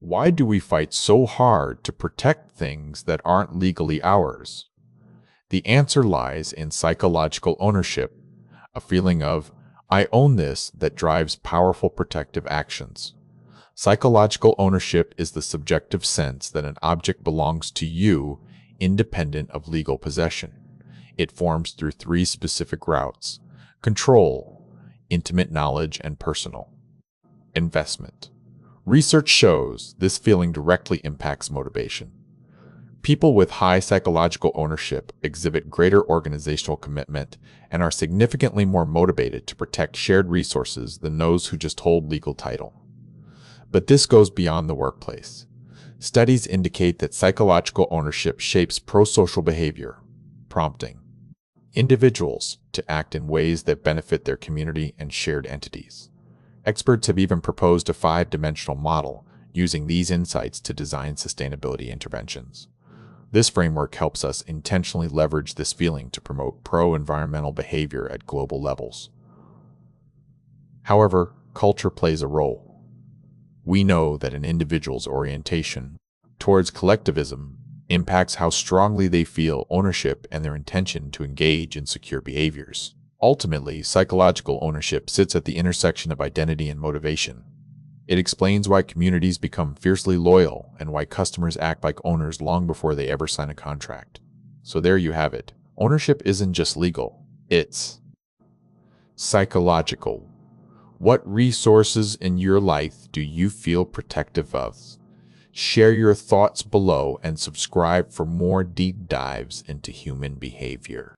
Why do we fight so hard to protect things that aren't legally ours? The answer lies in psychological ownership, a feeling of, I own this, that drives powerful protective actions. Psychological ownership is the subjective sense that an object belongs to you, independent of legal possession. It forms through three specific routes: control, intimate knowledge, and personal investment. Research shows this feeling directly impacts motivation. People with high psychological ownership exhibit greater organizational commitment and are significantly more motivated to protect shared resources than those who just hold legal title. But this goes beyond the workplace. Studies indicate that psychological ownership shapes pro-social behavior, prompting individuals to act in ways that benefit their community and shared entities. Experts have even proposed a 5-dimensional model using these insights to design sustainability interventions. This framework helps us intentionally leverage this feeling to promote pro-environmental behavior at global levels. However, culture plays a role. We know that an individual's orientation towards collectivism impacts how strongly they feel ownership and their intention to engage in secure behaviors. Ultimately, psychological ownership sits at the intersection of identity and motivation. It explains why communities become fiercely loyal and why customers act like owners long before they ever sign a contract. So there you have it. Ownership isn't just legal, it's psychological. What resources in your life do you feel protective of? Share your thoughts below and subscribe for more deep dives into human behavior.